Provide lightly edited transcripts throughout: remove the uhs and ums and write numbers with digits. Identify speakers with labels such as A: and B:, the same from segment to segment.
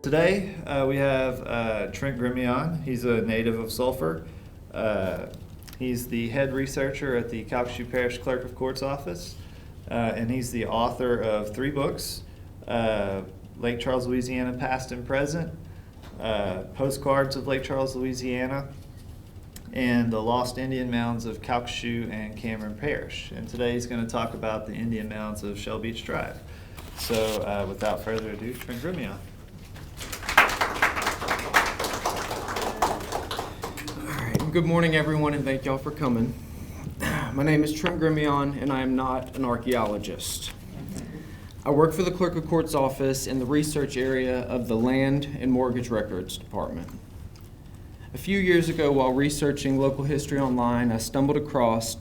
A: Today we have Trent Gremillion. He's a native of Sulphur. He's the head researcher at the Calcasieu Parish Clerk of Court's office, and he's the author of 3 books, Lake Charles, Louisiana, Past and Present, Postcards of Lake Charles, Louisiana, and the Lost Indian Mounds of Calcasieu and Cameron Parish. And today he's going to talk about the Indian Mounds of Shell Beach Drive. So without further ado, Trent Gremillion.
B: Good morning, everyone, and thank y'all for coming. My name is Trent Gremillion, and I am not an archaeologist. I work for the Clerk of Court's office in the research area of the Land and Mortgage Records Department. A few years ago, while researching local history online, I stumbled across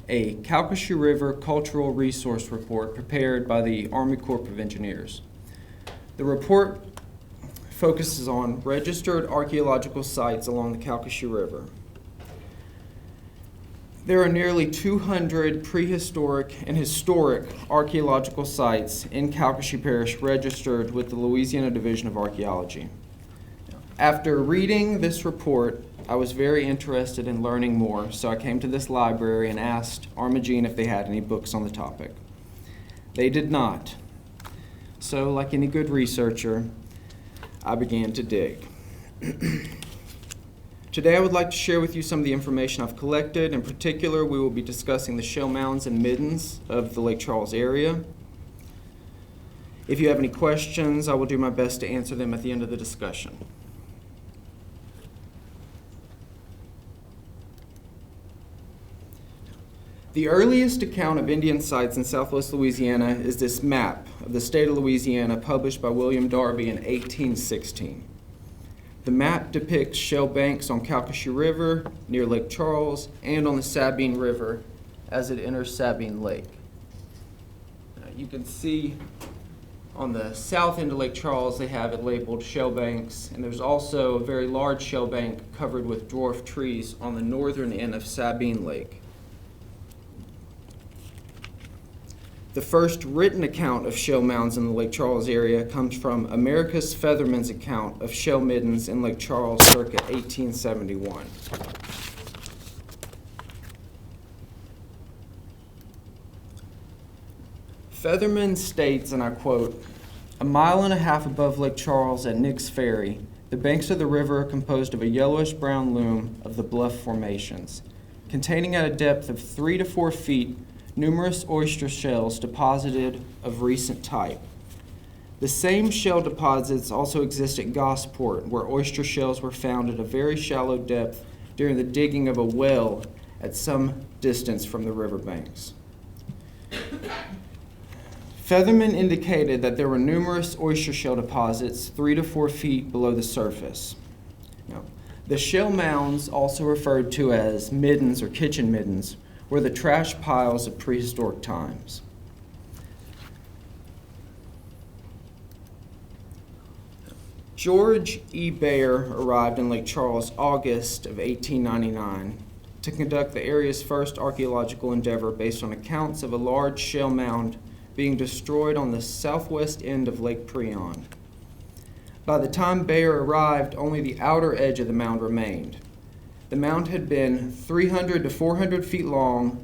B: a Calcasieu River Cultural Resource Report prepared by the Army Corps of Engineers. The report focuses on registered archaeological sites along the Calcasieu River. There are nearly 200 prehistoric and historic archaeological sites in Calcasieu Parish registered with the Louisiana Division of Archaeology. After reading this report, I was very interested in learning more, so I came to this library and asked Armagene if they had any books on the topic. They did not. So, like any good researcher, I began to dig. Today I would like to share with you some of the information I've collected. In particular, we will be discussing the shell mounds and middens of the Lake Charles area. If you have any questions, I will do my best to answer them at the end of the discussion. The earliest account of Indian sites in southwest Louisiana is this map of the state of Louisiana published by William Darby in 1816. The map depicts shell banks on Calcasieu River near Lake Charles and on the Sabine River as it enters Sabine Lake. You can see on the south end of Lake Charles they have it labeled shell banks, and there's also a very large shell bank covered with dwarf trees on the northern end of Sabine Lake. The first written account of shell mounds in the Lake Charles area comes from Americus Featherman's account of shell middens in Lake Charles circa 1871. Featherman states, and I quote, "A mile and a half above Lake Charles at Nick's Ferry, the banks of the river are composed of a yellowish-brown loam of the bluff formations, containing at a depth of 3 to 4 feet numerous oyster shells deposited of recent type. The same shell deposits also exist at Gosport, where oyster shells were found at a very shallow depth during the digging of a well at some distance from the riverbanks." Featherman indicated that there were numerous oyster shell deposits 3 to 4 feet below the surface. Now, the shell mounds, also referred to as middens or kitchen middens, were the trash piles of prehistoric times. George E. Bayer arrived in Lake Charles August of 1899 to conduct the area's first archaeological endeavor based on accounts of a large shell mound being destroyed on the southwest end of Lake Prion. By the time Bayer arrived, only the outer edge of the mound remained. The mound had been 300 to 400 feet long,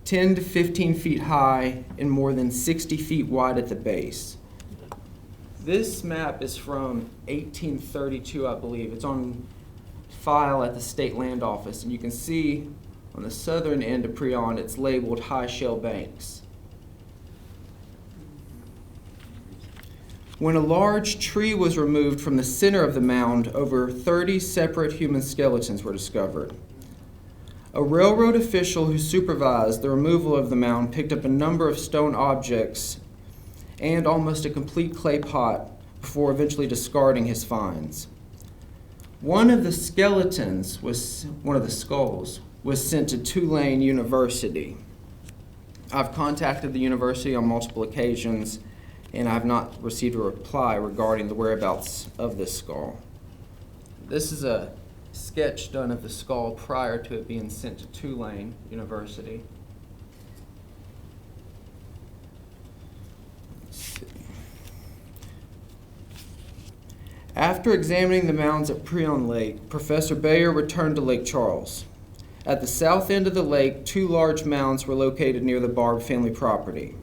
B: 10 to 15 feet high, and more than 60 feet wide at the base. This map is from 1832, I believe. It's on file at the State Land Office, and you can see on the southern end of Prion, it's labeled High Shell Banks. When a large tree was removed from the center of the mound, over 30 separate human skeletons were discovered. A railroad official who supervised the removal of the mound picked up a number of stone objects and almost a complete clay pot before eventually discarding his finds. One of the skeletons, one of the skulls, was sent to Tulane University. I've contacted the university on multiple occasions, and I have not received a reply regarding the whereabouts of this skull. This is a sketch done of the skull prior to it being sent to Tulane University. After examining the mounds at Prion Lake, Professor Bayer returned to Lake Charles. At the south end of the lake, 2 large mounds were located near the Barb family property.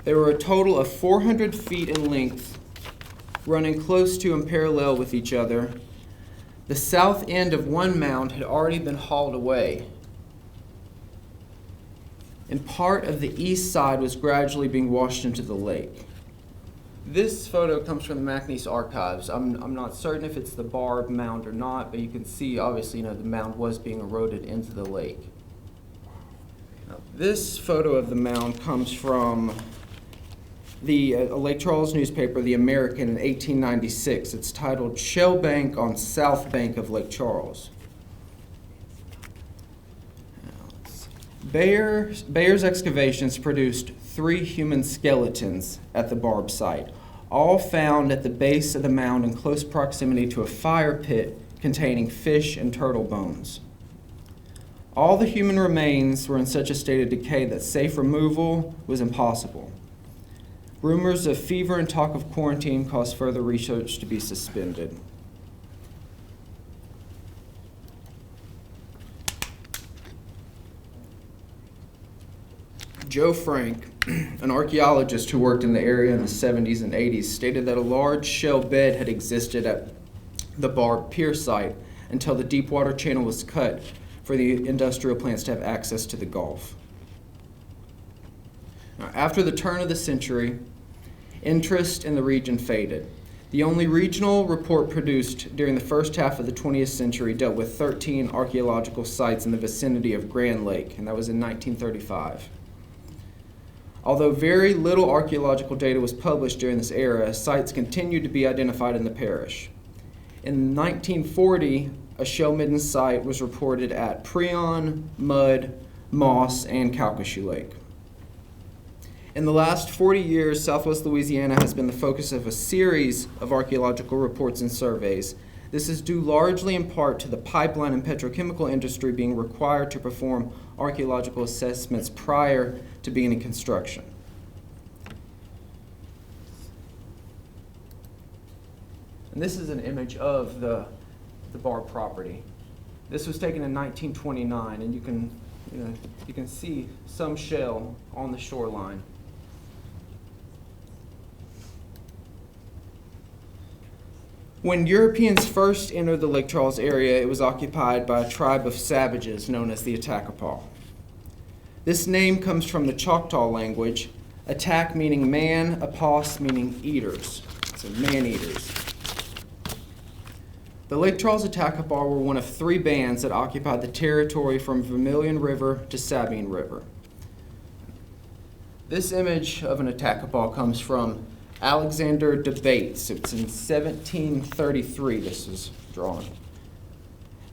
B: They were a total of 400 feet in length, running close to and parallel with each other. The south end of one mound had already been hauled away, and part of the east side was gradually being washed into the lake. This photo comes from the McNeese archives. I'm not certain if it's the Barb mound or not, but you can see, obviously, the mound was being eroded into the lake. Now, this photo of the mound comes from the Lake Charles newspaper, The American, in 1896. It's titled "Shell Bank on South Bank of Lake Charles." Bayer's excavations produced 3 human skeletons at the Barb site, all found at the base of the mound in close proximity to a fire pit containing fish and turtle bones. All the human remains were in such a state of decay that safe removal was impossible. Rumors of fever and talk of quarantine caused further research to be suspended. Joe Frank, an archaeologist who worked in the area in the 70s and 80s, stated that a large shell bed had existed at the Barb Pier site until the Deepwater Channel was cut for the industrial plants to have access to the Gulf. Now, after the turn of the century, interest in the region faded. The only regional report produced during the first half of the 20th century dealt with 13 archaeological sites in the vicinity of Grand Lake, and that was in 1935. Although very little archaeological data was published during this era, sites continued to be identified in the parish. In 1940, a shell Middens site was reported at Prion, Mud, Moss, and Calcasieu Lake. In the last 40 years, Southwest Louisiana has been the focus of a series of archaeological reports and surveys. This is due largely in part to the pipeline and petrochemical industry being required to perform archaeological assessments prior to beginning construction. And this is an image of the Barb property. This was taken in 1929, and you can see some shell on the shoreline. When Europeans first entered the Lake Charles area, it was occupied by a tribe of savages known as the Attakapaw. This name comes from the Choctaw language, attack meaning man, apos meaning eaters, so man-eaters. The Lake Charles Attakapaw were one of 3 bands that occupied the territory from Vermilion River to Sabine River. This image of an Attakapaw comes from Alexander de Bates. It's in 1733 this is drawn.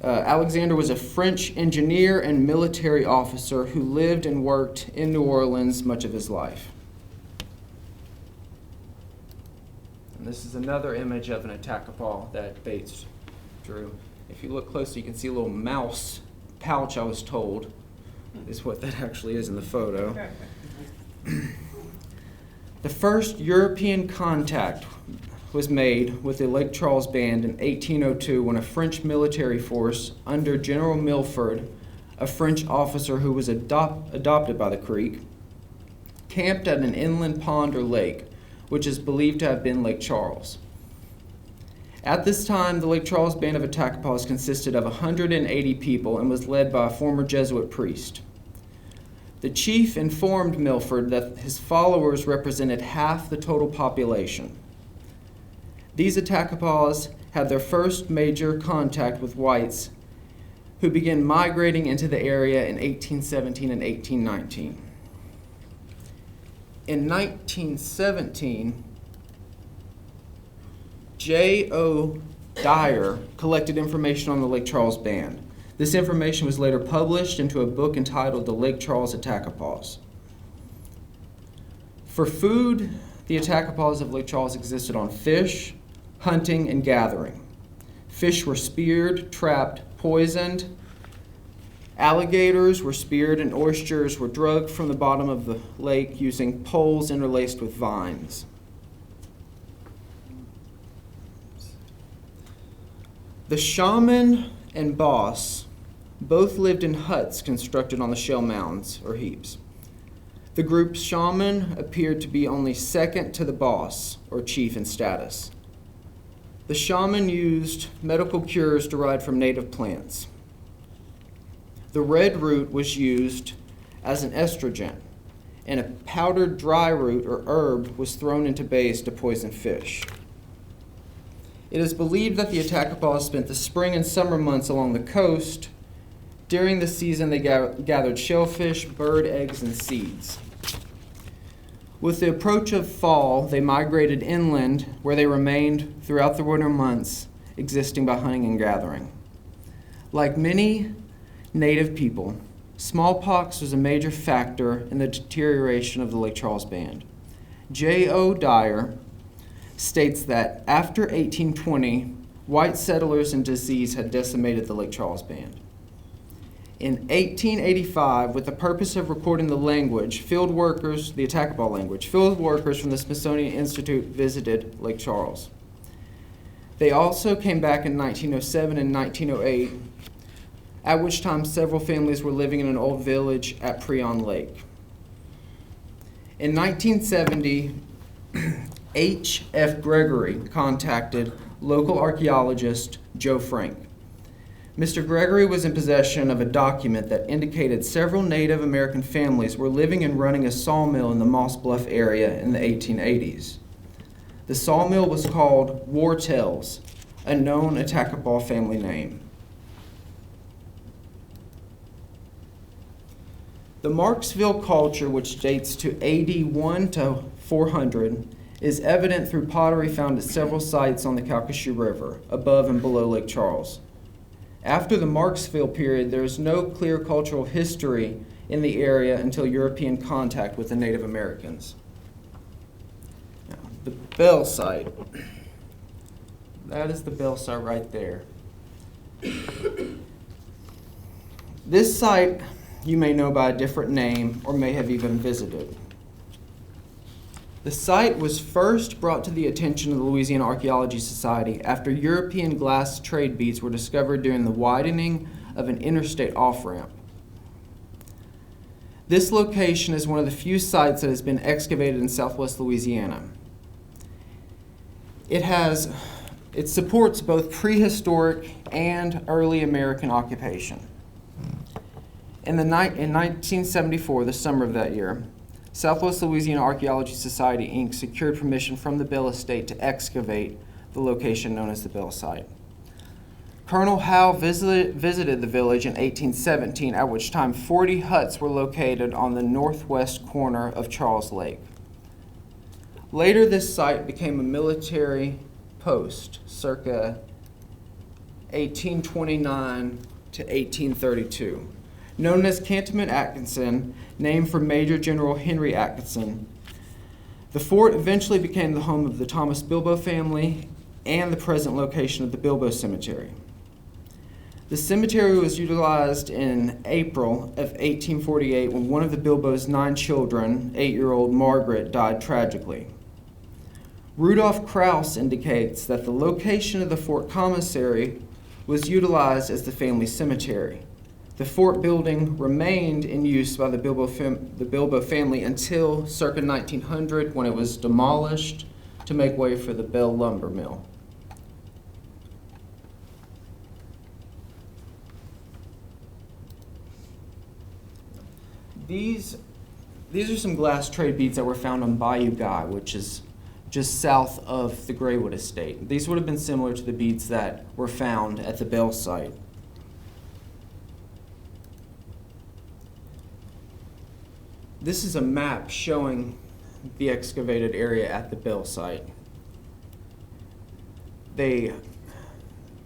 B: Alexander was a French engineer and military officer who lived and worked in New Orleans much of his life. And this is another image of an Attakapaw that Bates drew. If you look closely, you can see a little mouse pouch, I was told, is what that actually is in the photo. The first European contact was made with the Lake Charles Band in 1802 when a French military force under General Milford, a French officer who was adopted by the Creek, camped at an inland pond or lake, which is believed to have been Lake Charles. At this time, the Lake Charles Band of Attakapaws consisted of 180 people and was led by a former Jesuit priest. The chief informed Milford that his followers represented half the total population. These Attakapaws had their first major contact with whites who began migrating into the area in 1817 and 1819. In 1917, J.O. Dyer collected information on the Lake Charles Band. This information was later published into a book entitled The Lake Charles Attakapaws. For food, the Attakapaws of Lake Charles existed on fish, hunting, and gathering. Fish were speared, trapped, poisoned. Alligators were speared, and oysters were dragged from the bottom of the lake using poles interlaced with vines. The shaman and boss both lived in huts constructed on the shell mounds or heaps. The group's shaman appeared to be only second to the boss or chief in status. The shaman used medical cures derived from native plants. The red root was used as an estrogen, and a powdered dry root or herb was thrown into bays to poison fish. It is believed that the Attakapaws spent the spring and summer months along the coast. During the season, they gathered shellfish, bird eggs, and seeds. With the approach of fall, they migrated inland, where they remained throughout the winter months, existing by hunting and gathering. Like many native people, smallpox was a major factor in the deterioration of the Lake Charles Band. J.O. Dyer states that after 1820, white settlers and disease had decimated the Lake Charles Band. In 1885, with the purpose of recording the language, field workers, the Attakapaw language, field workers from the Smithsonian Institute visited Lake Charles. They also came back in 1907 and 1908, at which time several families were living in an old village at Preon Lake. In 1970, H.F. Gregory contacted local archaeologist Joe Frank. Mr. Gregory was in possession of a document that indicated several Native American families were living and running a sawmill in the Moss Bluff area in the 1880s. The sawmill was called Wartell's, a known Attakapaw family name. The Marksville culture, which dates to AD 1 to 400, is evident through pottery found at several sites on the Calcasieu River, above and below Lake Charles. After the Marksville period, there is no clear cultural history in the area until European contact with the Native Americans. Now, the Bell site. That is the Bell site right there. This site you may know by a different name or may have even visited. The site was first brought to the attention of the Louisiana Archaeology Society after European glass trade beads were discovered during the widening of an interstate off-ramp. This location is one of the few sites that has been excavated in southwest Louisiana. It supports both prehistoric and early American occupation. In 1974, the summer of that year, Southwest Louisiana Archaeology Society, Inc. secured permission from the Bell Estate to excavate the location known as the Bell Site. Colonel Howe visited the village in 1817, at which time 40 huts were located on the northwest corner of Charles Lake. Later, this site became a military post, circa 1829 to 1832. Known as Cantonment Atkinson, named for Major General Henry Atkinson. The fort eventually became the home of the Thomas Bilbo family and the present location of the Bilbo Cemetery. The cemetery was utilized in April of 1848 when one of the Bilbo's 9 children, 8-year-old Margaret, died tragically. Rudolph Krauss indicates that the location of the fort commissary was utilized as the family cemetery. The fort building remained in use by the Bilbo family until circa 1900, when it was demolished to make way for the Bell Lumber Mill. These are some glass trade beads that were found on Bayou Guy, which is just south of the Graywood Estate. These would have been similar to the beads that were found at the Bell site. This is a map showing the excavated area at the Bell site. They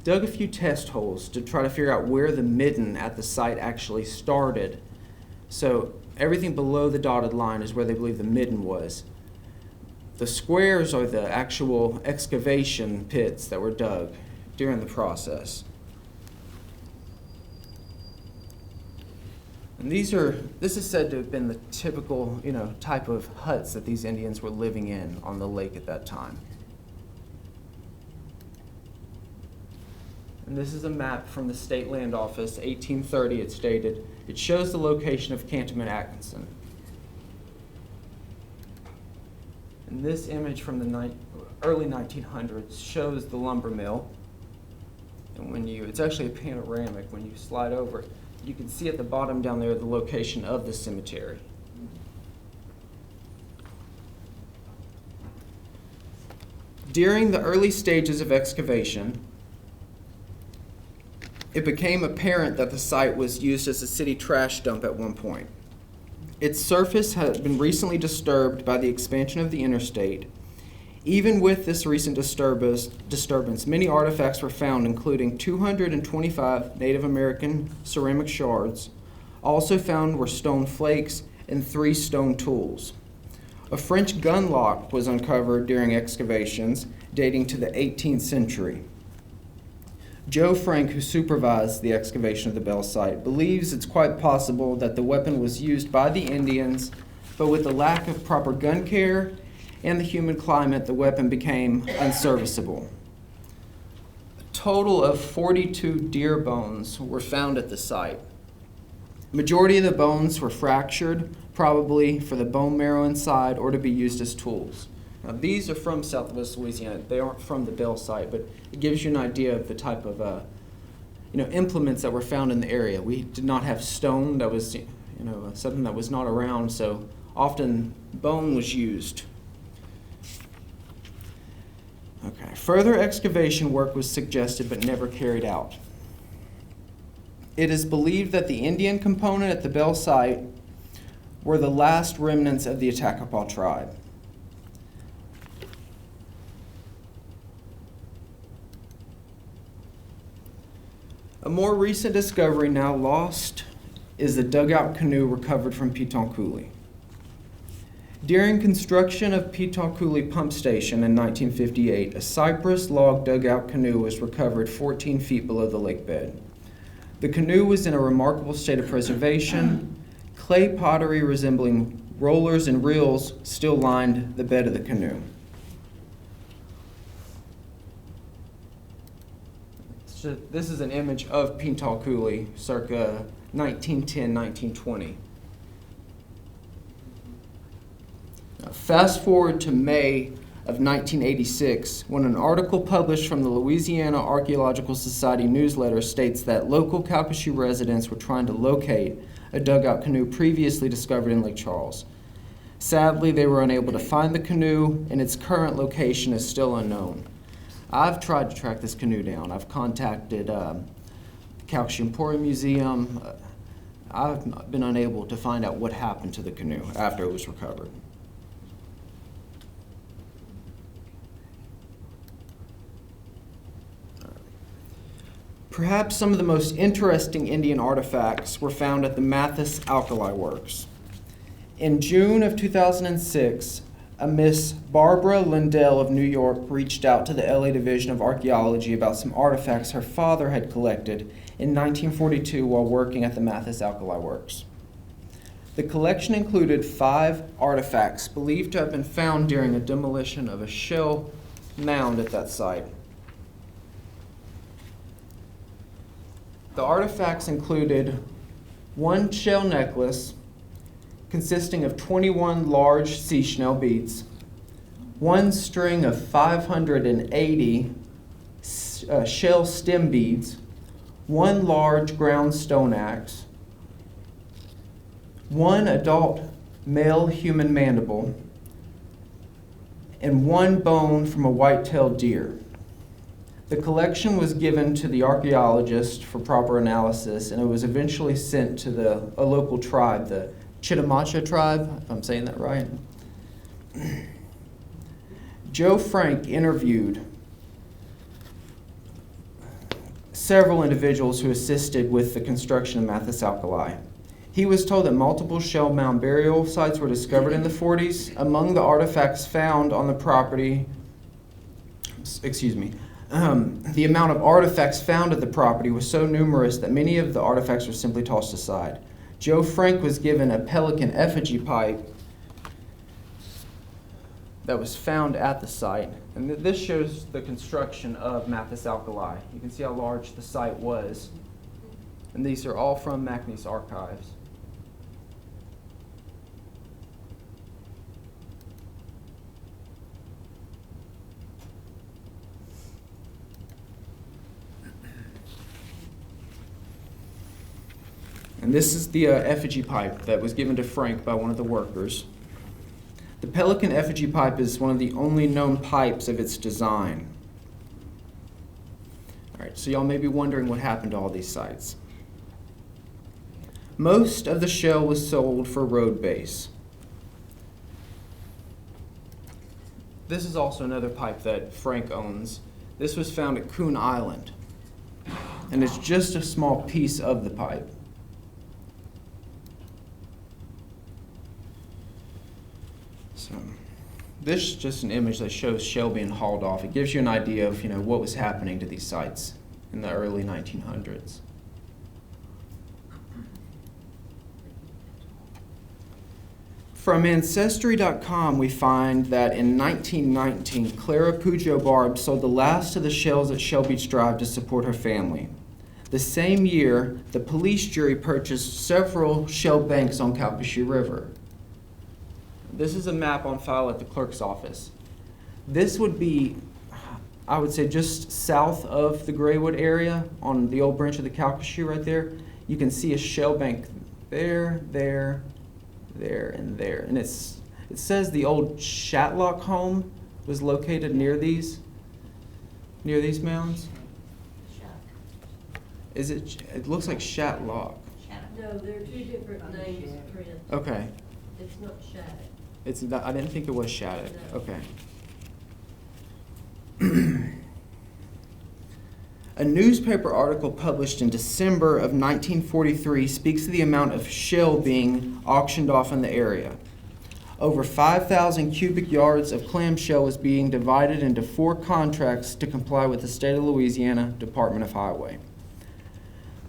B: dug a few test holes to try to figure out where the midden at the site actually started. So everything below the dotted line is where they believe the midden was. The squares are the actual excavation pits that were dug during the process. And this is said to have been the typical, type of huts that these Indians were living in on the lake at that time. And this is a map from the State Land Office, 1830, it's dated. It shows the location of Cantonment Atkinson. And this image from the early 1900s shows the lumber mill. And it's actually a panoramic. When you slide over it, you can see at the bottom down there the location of the cemetery. During the early stages of excavation, it became apparent that the site was used as a city trash dump at one point. Its surface had been recently disturbed by the expansion of the interstate. Even with this recent disturbance, many artifacts were found, including 225 Native American ceramic shards. Also found were stone flakes and 3 stone tools. A French gun lock was uncovered during excavations dating to the 18th century. Joe Frank, who supervised the excavation of the Bell site, believes it's quite possible that the weapon was used by the Indians, but with the lack of proper gun care and the humid climate, the weapon became unserviceable. A total of 42 deer bones were found at the site. Majority of the bones were fractured, probably for the bone marrow inside or to be used as tools. Now, these are from Southwest Louisiana. They aren't from the Bell site, but it gives you an idea of the type of implements that were found in the area. We did not have stone. That was something that was not around, so often bone was used. Okay. Further excavation work was suggested but never carried out. It is believed that the Indian component at the Bell site were the last remnants of the Attakapaw tribe. A more recent discovery, now lost, is the dugout canoe recovered from Piton Coulee. During construction of Piton Coulee Pump Station in 1958, a cypress log dugout canoe was recovered 14 feet below the lake bed. The canoe was in a remarkable state of preservation. Clay pottery resembling rollers and reels still lined the bed of the canoe. So this is an image of Piton Coulee, circa 1910-1920. Fast forward to May of 1986, when an article published from the Louisiana Archaeological Society newsletter states that local Calcasieu residents were trying to locate a dugout canoe previously discovered in Lake Charles. Sadly, they were unable to find the canoe, and its current location is still unknown. I've tried to track this canoe down. I've contacted the Calcasieu Emporium Museum. I've been unable to find out what happened to the canoe after it was recovered. Perhaps some of the most interesting Indian artifacts were found at the Mathis Alkali Works. In June of 2006, a Miss Barbara Lindell of New York reached out to the LA Division of Archaeology about some artifacts her father had collected in 1942 while working at the Mathis Alkali Works. The collection included 5 artifacts believed to have been found during a demolition of a shell mound at that site. The artifacts included 1 shell necklace consisting of 21 large sea snail beads, 1 string of 580 shell stem beads, 1 large ground stone axe, 1 adult male human mandible, and 1 bone from a white-tailed deer. The collection was given to the archaeologist for proper analysis, and it was eventually sent to a local tribe, the Chitimacha tribe, if I'm saying that right. Joe Frank interviewed several individuals who assisted with the construction of Mathis Alkali. He was told that multiple shell mound burial sites were discovered in the 40s. Among the artifacts found on the property, the amount of artifacts found at the property was so numerous that many of the artifacts were simply tossed aside. Joe Frank was given a pelican effigy pipe that was found at the site. And this shows the construction of Mathis Alkali. You can see how large the site was. And these are all from McNeese archives. And this is the effigy pipe that was given to Frank by one of the workers. The Pelican effigy pipe is one of the only known pipes of its design. All right, so y'all may be wondering what happened to all these sites. Most of the shell was sold for road base. This is also another pipe that Frank owns. This was found at Coon Island, and it's just a small piece of the pipe. So this is just an image that shows shell being hauled off. It gives you an idea of, what was happening to these sites in the early 1900s. From Ancestry.com, we find that in 1919, Clara Pujo Barb sold the last of the shells at Shell Beach Drive to support her family. The same year, the police jury purchased several shell banks on Calcasieu River. This is a map on file at the clerk's office. This would be, I would say, just south of the Graywood area on the old branch of the Calcasieu right there. You can see a shell bank there, there, and there. And it says the old Shatlock home was located near these mounds. Is it? It looks like Shatlock.
C: No, they're two different names, Trent.
B: Okay.
C: It's not Shattuck.
B: It's not, I didn't think it was Shattuck.
C: No.
B: Okay. A newspaper article published in December of 1943 speaks of the amount of shell being auctioned off in the area. Over 5,000 cubic yards of clamshell was being divided into 4 contracts to comply with the State of Louisiana Department of Highway.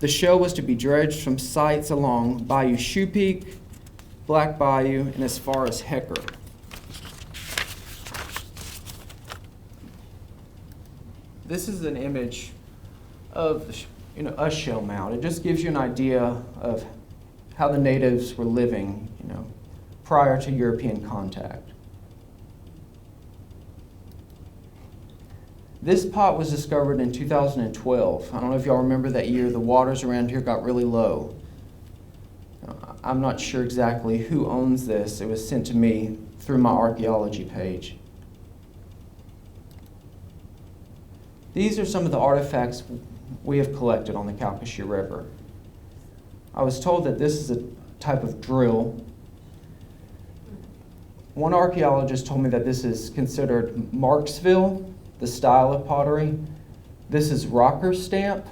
B: The shell was to be dredged from sites along Bayou Shoe Peak, Black Bayou, and as far as Hecker. This is an image of a shell mound. It just gives you an idea of how the natives were living, prior to European contact. This pot was discovered in 2012. I don't know if y'all remember that year. The waters around here got really low. I'm not sure exactly who owns this. It was sent to me through my archaeology page. These are some of the artifacts we have collected on the Calcasieu River. I was told that this is a type of drill. One archaeologist told me that this is considered Marksville, the style of pottery. This is rocker stamp.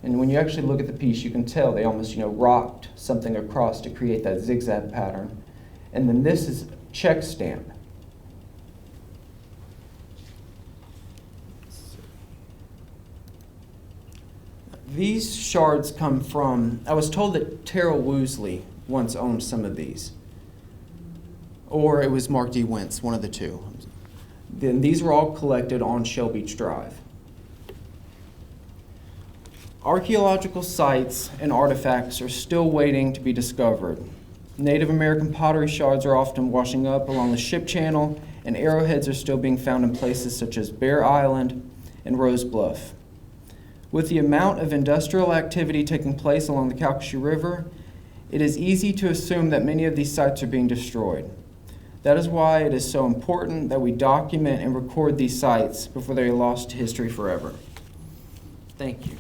B: And when you actually look at the piece, you can tell they almost, rocked something across to create that zigzag pattern. And then this is check stamp. These shards come from, I was told that Terrell Woosley once owned some of these. Or it was Mark D. Wentz, one of the two. Then these were all collected on Shell Beach Drive. Archaeological sites and artifacts are still waiting to be discovered. Native American pottery shards are often washing up along the ship channel, and arrowheads are still being found in places such as Bear Island and Rose Bluff. With the amount of industrial activity taking place along the Calcasieu River, it is easy to assume that many of these sites are being destroyed. That is why it is so important that we document and record these sites before they are lost to history forever. Thank you.